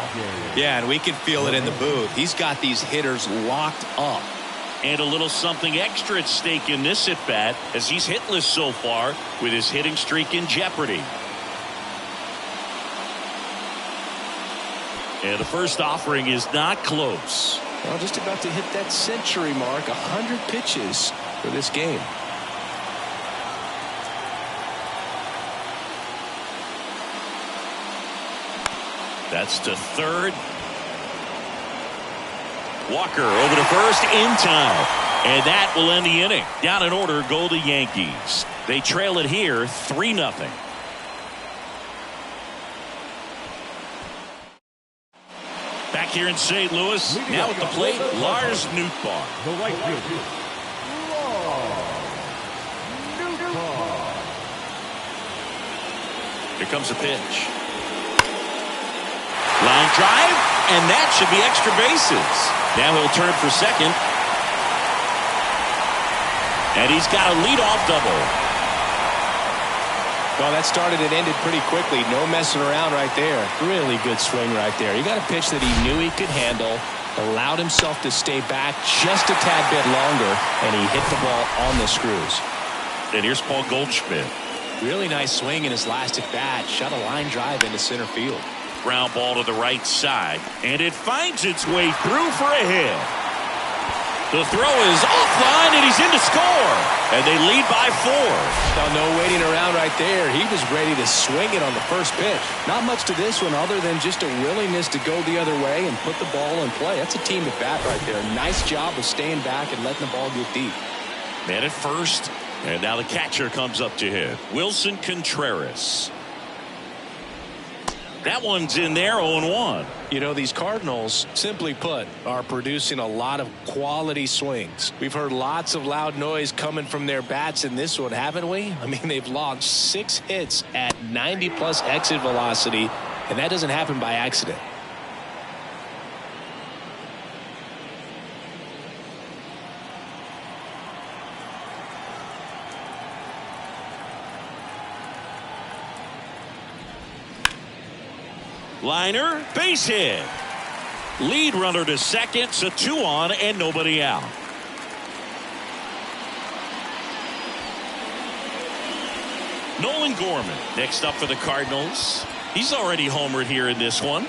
Yeah, and we can feel it in the booth. He's got these hitters locked up. And a little something extra at stake in this at-bat as he's hitless so far with his hitting streak in jeopardy. And the first offering is not close. Well, just about to hit that century mark. 100 pitches for this game. That's to third. Walker over to first in time. And that will end the inning. Down in order go the Yankees. They trail it here 3-0. Back here in St. Louis. Now at the plate, Lars Nootbaar. The right fielder, Here comes a pitch. Line drive, and that should be extra bases. Now he'll turn for second. And he's got a leadoff double. Well, that started and ended pretty quickly. No messing around right there. Really good swing right there. He got a pitch that he knew he could handle, allowed himself to stay back just a tad bit longer, and he hit the ball on the screws. And here's Paul Goldschmidt. Really nice swing in his last at bat. Shot a line drive into center field. Ground ball to the right side, and it finds its way through for a hit. The throw is offline, and he's in to score. And they lead by 4. Now, no waiting around right there. He was ready to swing it on the first pitch. Not much to this one other than just a willingness to go the other way and put the ball in play. That's a team at bat right there. Nice job of staying back and letting the ball get deep. Man at first, and now the catcher comes up to hit. Wilson Contreras. That one's in there, 0-1. You know, these Cardinals, simply put, are producing a lot of quality swings. We've heard lots of loud noise coming from their bats in this one, haven't we? I mean, they've logged 6 hits at 90-plus exit velocity, and that doesn't happen by accident. Liner, base hit. Lead runner to second, so 2 on and nobody out. Nolan Gorman next up for the Cardinals. He's already homered here in this one.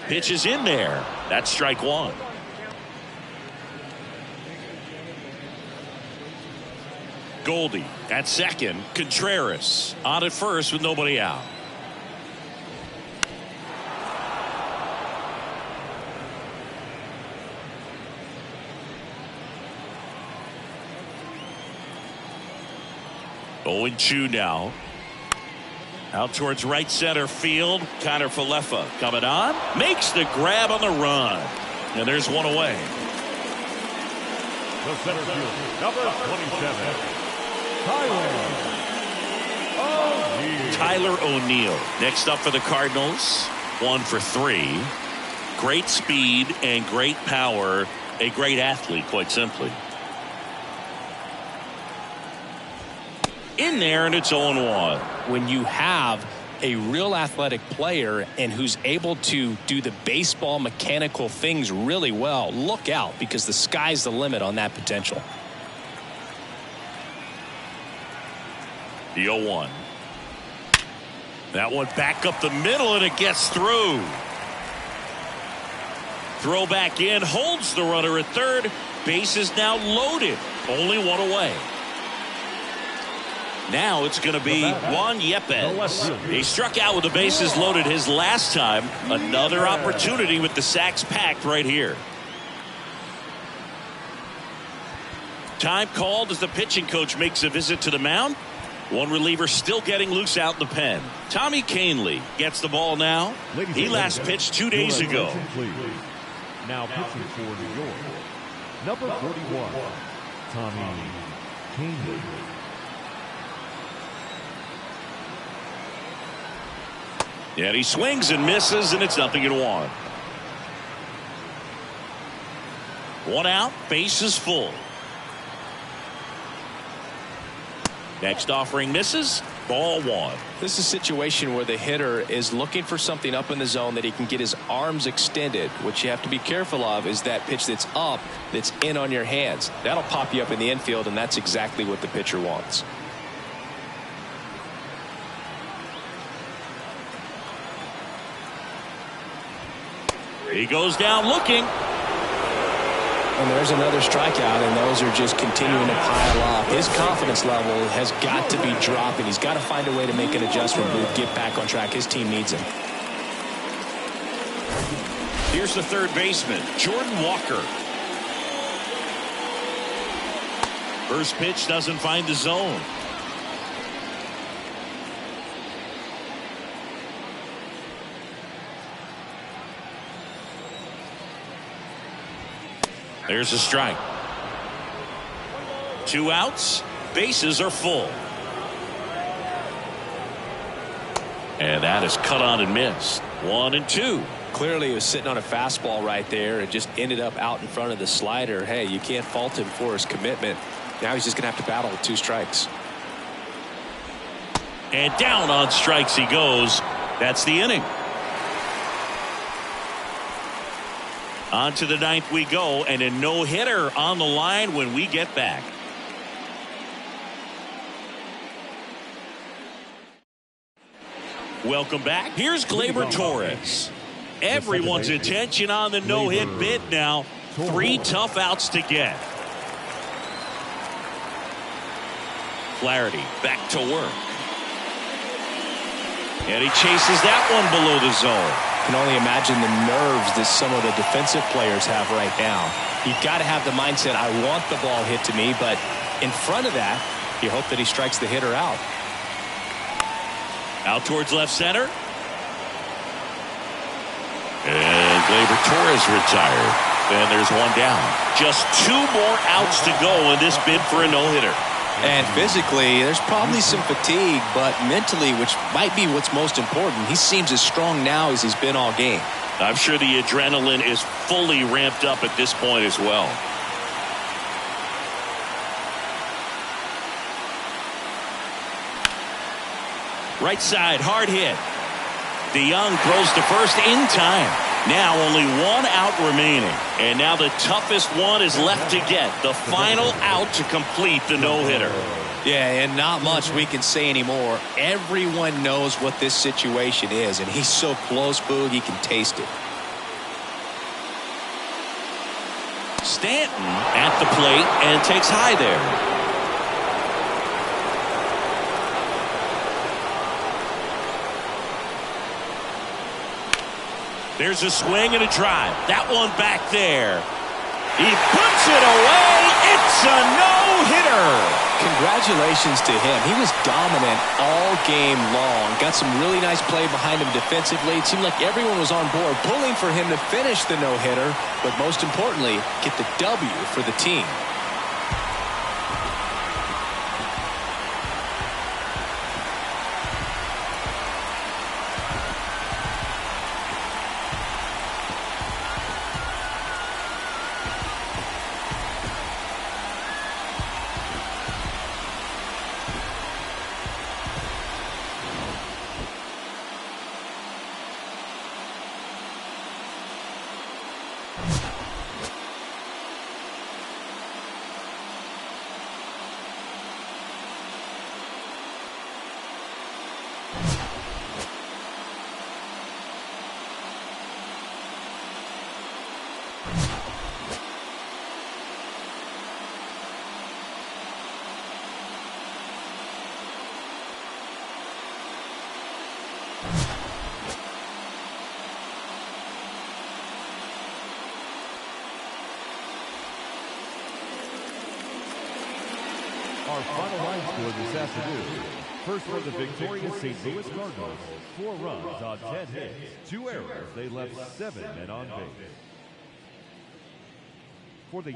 Pitch is in there. That's strike 1. Goldie at second. Contreras on at first with nobody out. Oh, and 2 now. Out towards right center field. Connor Falefa coming on. Makes the grab on the run. And there's one away. The center fielder, number 27. Tyler O'Neill next up for the Cardinals. 1 for 3. Great speed and great power. A great athlete, quite simply. In there, and it's 0-1. When you have a real athletic player and who's able to do the baseball mechanical things really well, look out, because the sky's the limit on that potential. The 0-1. That one back up the middle, and it gets through. Throw back in, holds the runner at third. Base is now loaded. Only 1 away. Now it's going to be Juan Yepes. He struck out with the bases loaded his last time. Another opportunity with the sacks packed right here. Time called as the pitching coach makes a visit to the mound. One reliever still getting loose out in the pen. Tommy Kahnle gets the ball now. He last pitched 2 days ago. Now pitching for New York, number 41, Tommy Kahnle. And he swings and misses, and it's 0-1. 1 out, base is full. Next offering misses, ball 1. This is a situation where the hitter is looking for something up in the zone that he can get his arms extended. What you have to be careful of is that pitch that's up, that's in on your hands. That'll pop you up in the infield, and that's exactly what the pitcher wants. He goes down looking. And there's another strikeout, and those are just continuing to pile up. His confidence level has got to be dropping. He's got to find a way to make an adjustment move, get back on track. His team needs him. Here's the third baseman, Jordan Walker. First pitch doesn't find the zone. There's a strike. 2 outs. Bases are full. And that is cut on and missed. 1 and 2. Clearly he was sitting on a fastball right there and just ended up out in front of the slider. Hey, you can't fault him for his commitment. Now he's just going to have to battle with 2 strikes. And down on strikes he goes. That's the inning. On to the 9th we go, and a no-hitter on the line when we get back. Welcome back. Here's Gleyber Torres. Everyone's attention on the no-hit bid now. 3 tough outs to get. Flaherty back to work. And he chases that one below the zone. Can only imagine the nerves that some of the defensive players have right now. You've got to have the mindset, I want the ball hit to me, but in front of that, you hope that he strikes the hitter out. Out towards left center. And Gleyber Torres retired. And there's one down. Just 2 more outs to go in this bid for a no-hitter. And physically, there's probably some fatigue, but mentally, which might be what's most important, he seems as strong now as he's been all game. I'm sure the adrenaline is fully ramped up at this point as well. Right side, hard hit. DeYoung throws to first in time. Now only 1 out remaining. And now the toughest one is left to get. The final out to complete the no-hitter. Yeah, and not much we can say anymore. Everyone knows what this situation is, and he's so close, Boog, he can taste it. Stanton at the plate and takes high there. There's a swing and a drive. That one back there. He puts it away. It's a no-hitter. Congratulations to him. He was dominant all game long. Got some really nice play behind him defensively. It seemed like everyone was on board, pulling for him to finish the no-hitter, but most importantly, get the W for the team. Our final line score this afternoon. First for the victorious St. Louis Cardinals. 4 runs on 10 hits, 2 errors. They left 7 men on base. For the